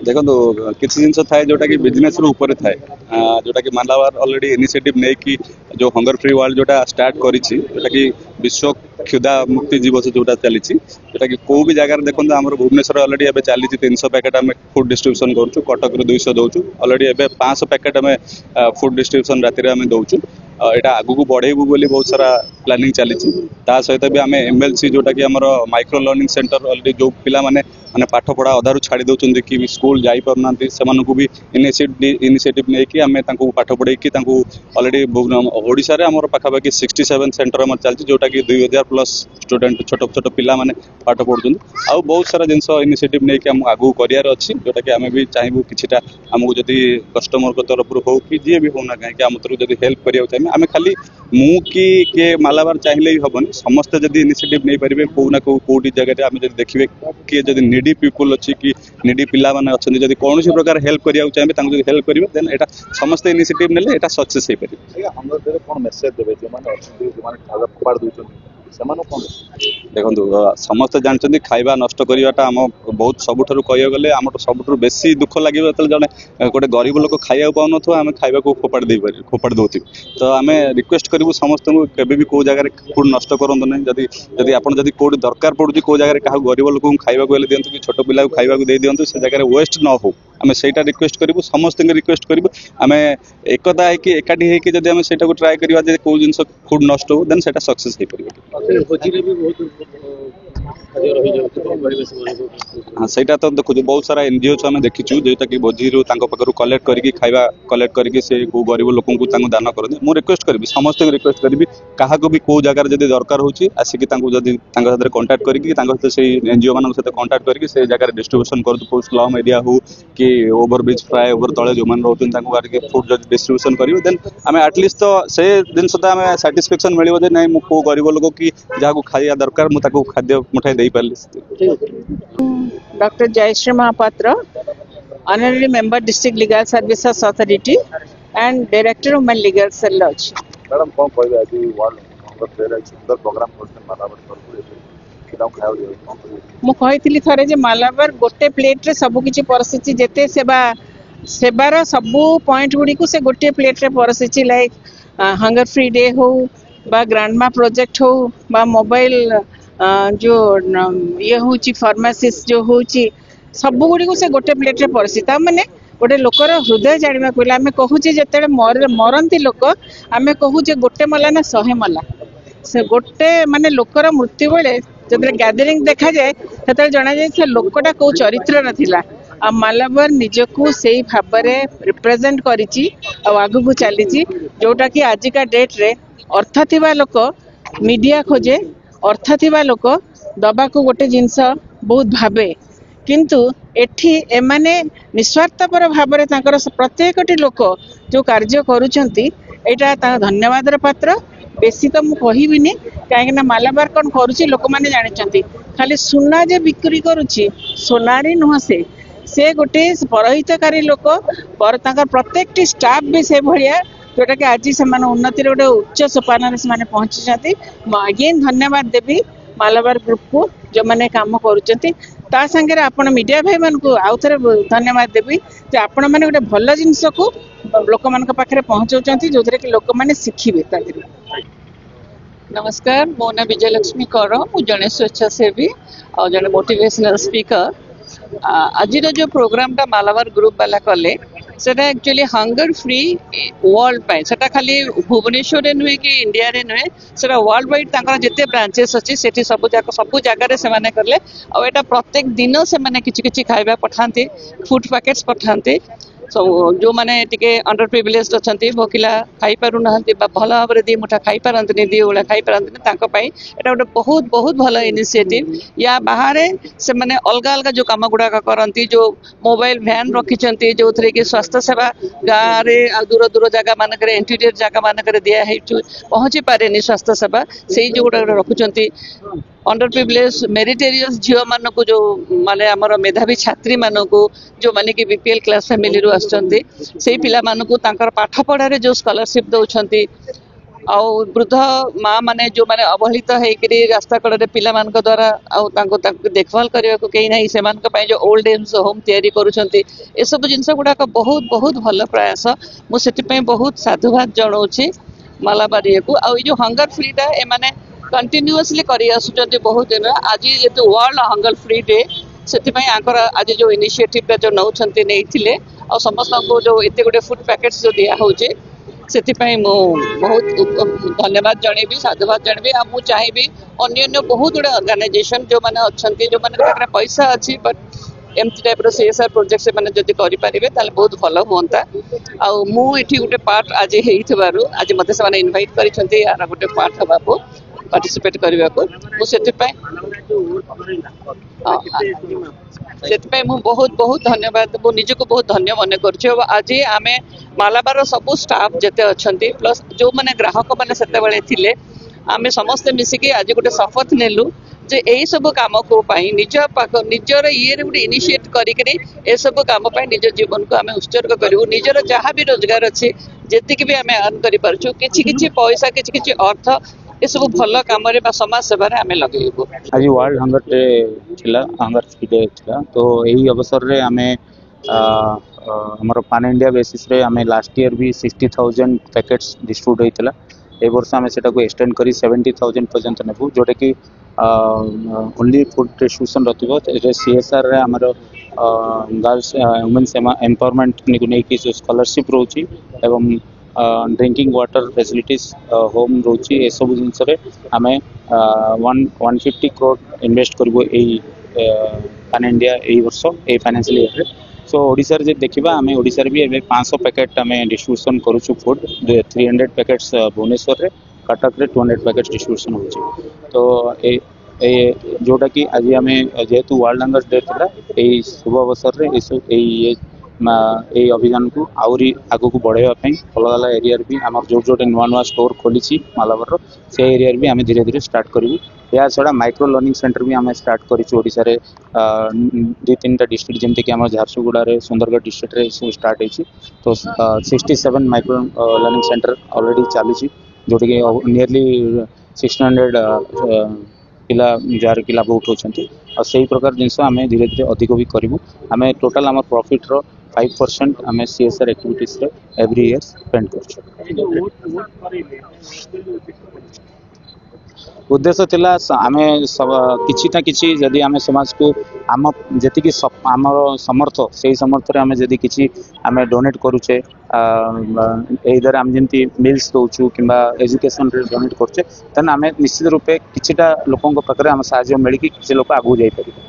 देखो किसी जिन थाए जोटा कि बिजनेस ऊपर थाए जोटा कि मालाबार ऑलरेडी इनिशिएटिव नहीं कि जो हंगर फ्री वर्ल्ड जोटा स्टार्ट करिछि जोटा कि विश्व क्षुधा मुक्ति दिवस जोटा चली जोटा कि को भी जगह देखो आम भुवनेश्वर ऑलरेडी एबे चली 300 पैकेट आम फूड डिस्ट्रीब्यूशन करूँ कटक 200 दौचु ऑलरेडी एबे 500 पैकेट आम फूड डिस्ट्रीब्यूशन राति आम दौचु यहाँ आगू बढ़ेबू बोली बहुत सारा प्लानिंग चली सहित भी आम एमएलसी जोटा कि आमर माइक्रो लर्निंग सेंटर ऑलरेडी जो पिला माने पाठ पढ़ा अधारू छाड़ी दौरान कि स्कूल जाई पारना से भी इनिशिएटिव नहीं कि आम पाठ पढ़े कि ऑलरेडी ओडिशा रे आमर पाखापाखि 67 सेंटर चलती जोटा कि 2000+ स्टूडेंट छोट छोट पिला माने पाठ पढ़ुं आउ बहुत सारा जिनस इनिशिएटिव नहीं कि आम आगू करार अच्छी जोटा कि आम भी चाहबू किछिटा आमको जदि कस्टमर तरफ हो कि जी भी होना कहीं आम तरफ जब हेल्प करा चाहिए आम खाली मु कि किए मालाबार चाहिए ही हेनी समस्ते जब इनिशिएटिव नहीं पारे कौ ना कौटी जगह आम जब देखिए किए जब निडी पीपुल अच्छी कि निडी पिला माने अच्छे जब कौन प्रकार हेल्प करा चाहिए हेल्प करेंगे देन एटा समस्त इनिशिएटिव नेले एटा सक्सेस हो पारे कौन मेसेज देबे जो माने अच्छे जो माने खावा फोपाड़ दूचन देखो समस्त जानते खाଇବା नष्ट करवाटा आम बहुत सबुठ कह गले आम सबुठ बेसी दुख लगे जो जड़े गोटे गरीब लोक खाया पाऊन आम खावा को फोपाड़ दौ तो आम रिक्वेस्ट करूँ समस्त केबे भी कौ जगह फूड नष्ट करूँ ना जदि आपड़ जब कौट दरकार पड़ू कौ जगह क्या गरीब लोक खावा को दिंतु कि छोट पिला खावा दे दिंतु से जगह वेस्ट न हो आम से रिक्वेस्ट करूँ समस्त रिक्वेस्ट करूँ आम एकता है एकाठी होकर जब आम से ट्राए करवा कौ जिन फूड नष्ट हो देन से सक्सेस हो पार हाँ सहीटा तो देखो बहुत सारा एनजीओ आम देखीचु जोटा कि भोजी पाखु कलेक्ट करके खाଇବା कलेक्ट करके से गरीब लोक दान करते मुझे रिक्वेस्ट करी समस्त रिक्वेस्ट करी क्या भी कौ जगार जब दरकार होची आसिक साथ कंटाक्ट करके से एनजीओ मान सहित कंटाक्ट करके से जगह डिस्ट्रीब्यूशन कर स्लम एरिया हो कि ओवरब्रिज फ्लाई ओवर तले जो मैंने रोचे फूड जब डिस्ट्रीब्यूशन करेंगे देन आम एटलिस्ट तो से जिनसा आम साटिस्फैक्शन मिले ना मु कौ गरीब लोक कि जहाँ खाया दरकार मुझे खाद्य मुठाई दे पारि। Doctor Jayashree Mahapatra honorary member district legal services authority and director women legal cell अछि। मैडम कौन कहबे आज वर्ल्ड हंगर फेयर सुंदर प्रोग्राम करछन मालाबार मु कहितली थरे जे मालाबार गोटे प्लेट रे सब किछि परसिछि जेते सेवार सबू पॉइंट गुडी को से गोटे प्लेट रे परसिछि लाइक हंगर फ्री डे हो बा ग्रांडमा प्रोजेक्ट हो बा मोबाइल जो ये हूँ फार्मासीस्ट जो हूँ सबू गुड़ी को से गोटे प्लेट रे परसी माने गोटे लोकर हृदय जाना को आम कहूचे जिते मरती लोक आम कहूचे गोटे मला ना 100 मला से गोटे माने लोकर मृत्यु बेले जो गैदरिंग देखा जाए से जना जाए से लोकटा कौ चरित्र नाला आ मालाबार निजको से भाव में रिप्रेजेंट करी आगू को चली जोटा कि आजिका डेट रे अर्थ थिबा लोक मीडिया खोजे अर्थ थिबा लोक दबा को गोटे जिनस बहुत भावे किंतु एठी एमाने निस्वार्थपर भाव में प्रत्येकटी लोक जो कार्य करुचंती एटा धन्यवाद पात्र बेसी तो मु कहबिनी कहीं मालाबार कौन करुच्ची लोक मैंने जानी खाली सुना जे बिक्री करुच्ची सोनारी नुह से गोटे परहितकारी लोक पर प्रत्येक स्टाफ भी से भाया जोटा कि आज से उन्नति गोटे उच्च सोपान से पहुंची अगेन धन्यवाद देवी मालाबार ग्रुप को जो मैंने काम करुँचा सांगे आपण मीडिया भाई मान को आउ थे धन्यवाद देवी जे आपण मैंने गोटे भल जिनस को लोक मान पाखे पहुँचाऊँ जो कि लोक मैंने शिखिबे। नमस्कार मो ना विजयलक्ष्मी कर मु जड़े स्वेच्छासेवी और जड़े मोटिवेशनल स्पीकर। आज जो प्रोग्राम टा मालाबार ग्रुप वाला कले सेटा एक्चुअली हंगर फ्री वर्ल्ड पाए सेटा खाली भुवनेश्वर नुहे कि इंडिया रे नुहे सेटा वर्ल्ड वाइड तांकर जिते ब्रांचेस अच्छी सेठी सब जगह से माने करले और एटा प्रत्येक दिन से माने किछि किछि खाइबा पठांती फूड पैकेट्स पठांती जो माने टिके अंडर प्रिविलेज अच्छी भोकिला खाई पारु ना भल भाव में दी मुठा खाई पारंतनी दी ओला खाई पारंतनी तांको पाई एटा गोटे बहुत बहुत भल इनिशिएटिव या बाहर से माने अलग अलग जो काम गुड़ा करती जो मोबाइल वैन रखी जो थे कि स्वास्थ्य सेवा गाँव में दूर दूर जगह मानक इंटीरियर जगह मानक दिया पहुँची पारे स्वास्थ्य सेवा से जो गुड़ा रखुंट अंडर प्रिविलेज मेरिटेरियस झील मान को जो माने आमर मेधावी छात्री मान को जो माने कि बीपीएल क्लास फैमिली रू आसुचंती से पिला मान को तांकर पाठ पढ़ारे जो स्कॉलरशिप दउछंती ଆଉ ବୃଦ୍ଧ ମା ମାନେ ଯୋଉମାନେ ଅବହେଳିତ ହେଇକିରି ରାସ୍ତା କଡ଼ରେ ପିଲାମାନଙ୍କ ଦ୍ୱାରା ଆଉ ତାଙ୍କୁ ଦେଖଭାଲ କରିବାକୁ କେହି ନାହିଁ, ସେମାନଙ୍କ ପାଇଁ ଯୋଉ ଓଲ୍ଡ ଏଜ ହୋମ ତିଆରି କରୁଛନ୍ତି, ଏସବୁ ଜିନିଷ ଗୁଡାକ ବହୁତ ବହୁତ ଭଲ ପ୍ରୟାସ। ମୁଁ ସେଥିପାଇଁ ବହୁତ ସାଧୁବାଦ ଜଣାଉଛି ମାଲାବାର ଇଏକୁ। ଆଉ ଏଇ ଯୋଉ ହଙ୍ଗର ଫ୍ରିଟା ଏମାନେ କଣ୍ଟିନ୍ୟୁଅସଲି କରି ଆସୁଛନ୍ତି ବହୁତ ଦିନ। ଆଜି ଯେହେତୁ ୱାର୍ଲଡ ହଙ୍ଗର ଫ୍ରି ଡେ, ସେଥିପାଇଁ ଆଙ୍କର ଆଜି ଯୋଉ ଇନିସିଏଟିଭଟା ଯୋଉ ନେଉଛନ୍ତି ନେଇଥିଲେ, ଆଉ ସମସ୍ତଙ୍କୁ ଯୋଉ ଏତେ ଗୋଟେ ଫୁଡ ପ୍ୟାକେଟ୍ସ ଯୋଉ ଦିଆ ହଉଛି, ସେଥିପାଇଁ ମୁଁ ବହୁତ ଧନ୍ୟବାଦ ଜଣେଇବି, ସାଧୁବାଦ ଜଣେଇବି। ଆଉ ମୁଁ ଚାହିଁବି ଅନ୍ୟାନ୍ୟ ବହୁତ ଗୁଡେ ଅର୍ଗାନାଇଜେସନ ଯୋଉମାନେ ଅଛନ୍ତି, ଯୋଉମାନଙ୍କ ପାଖରେ ପଇସା ଅଛି ବଟ୍ ଏମିତି ଟାଇପର CSR ପ୍ରୋଜେକ୍ଟ ସେମାନେ ଯଦି କରିପାରିବେ ତାହେଲେ ବହୁତ ଭଲ ହୁଅନ୍ତା। ଆଉ ମୁଁ ଏଠି ଗୋଟେ ପାର୍ଟ ଆଜି ହେଇଥିବାରୁ, ଆଜି ମତେ ସେମାନେ ଇନଭାଇଟ୍ କରିଛନ୍ତି ଆର ଗୋଟେ ପାର୍ଟ ହେବାକୁ, ପାର୍ଟିସିପେଟ କରିବାକୁ। ମୁଁ ସେଥିପାଇଁ ମୁଁ ବହୁତ ବହୁତ ଧନ୍ୟବାଦ, ମୁଁ ନିଜକୁ ବହୁତ ଧନ୍ୟ ମନେ କରୁଛି। ଆଉ ଆଜି ଆମେ ମାଲାବାରର ସବୁ ଷ୍ଟାଫ ଯେତେ ଅଛନ୍ତି ପ୍ଲସ୍ ଯୋଉମାନେ ଗ୍ରାହକ ମାନେ ସେତେବେଳେ ଥିଲେ, ଆମେ ସମସ୍ତେ ମିଶିକି ଆଜି ଗୋଟେ ଶପଥ ନେଲୁ ଯେ ଏଇ ସବୁ କାମକୁ ପାଇଁ ନିଜର ଇଏରେ ଗୋଟେ ଇନିସିଏଟ କରିକିରି ଏସବୁ କାମ ପାଇଁ ନିଜ ଜୀବନକୁ ଆମେ ଉତ୍ସର୍ଗ କରିବୁ। ନିଜର ଯାହା ବି ରୋଜଗାର ଅଛି, ଯେତିକି ବି ଆମେ ଆର୍ନ କରିପାରୁଛୁ, କିଛି କିଛି ପଇସା, କିଛି କିଛି ଅର୍ଥ ଏସବୁ ଭଲ କାମରେ ବା ସମାଜ ସେବାରେ ଆମେ ଲଗେଇବୁ। आज वर्ल्ड हंगर डे थिला, हंगर फ्री डे थिला, तो यही अवसर रे आमे हमर पान इंडिया बेसिस रे आमे लास्ट ईयर भी 60,000 पैकेट्स डिस्ट्रीब्यूट होइतला। ए वर्ष आमे सेटा को एक्सटेंड करी 70,000 पर्यंत नेबु, जोटा कि ओनली फूड डिस्ट्रीब्यूशन रथिबो। CSR रे हमर गर्ल्स वुमेन्स एम्पावरमेंट को नेकी स्कॉलरशिप रोची एवं ड्रिंकिंग वाटर फैसिलिटीज होम रोची। ए सब जिनस रे आमे 150 करोड़ इन्वेस्ट करबो एई पान इंडिया एई वर्ष ए फाइनेंशियल ईयर रे। सो ओडिसा रे जे देखिबा, आमे ओडिसा रे भी एबे 500 पैकेट आमे डिस्ट्रीब्यूशन करूछु फूड, 300 पैकेट्स भुवनेश्वर रे, कटक रे 200 पैकेट्स डिस्ट्रीब्यूशन होची। तो ए जोटा कि आज आमे जेहेतु वर्ल्ड हंगर डे थिला, एई शुभ अवसर रे अभियान को आउरी आगो को बढ़ाइबा पई अलग अलग एरिया रे भी हमर जोटे नुआ नुआ स्टोर खोलीची मालाबार रो, से एरिया रे भी आमे धीरे धीरे स्टार्ट करिवु। या छड़ा माइक्रो लर्निंग सेंटर भी आमे स्टार्ट करिछु ओडिसा रे 2-3टा डिस्ट्रिक्ट, जेमते कि हमर झारसुगुड़ा रे, सुंदरगढ़ डिस्ट्रिक्ट रे सब स्टार्ट होईची। तो 67 माइक्रो लर्निंग सेंटर ऑलरेडी चालुची, जोटे कि नियरली 600 पिला जार पिला बहुत होचंती। और सही प्रकार जिनस आमे धीरे धीरे अधिक भी करिवु। आमे टोटल हमर प्रॉफिट रो 5% आमे CSR एक्टिविटीज रे एवरी ईयर स्पेंड करछु। उद्देश्य थिला आमे सब किछि ना किछि जदि आमे समाज को आम जति कि हमर समर्थ, सेही समर्थ रे आमे जदि किछि आमे डोनेट करूचे, एइदर आम जेंति मिल्स दोछु किंबा एजुकेशन रे डोनेट करछे, तन आमे निश्चित रूपे किछिटा लोकन को पाखरे आम साहाय्य मिलि कि किछि लोक आगु जाई परिबे।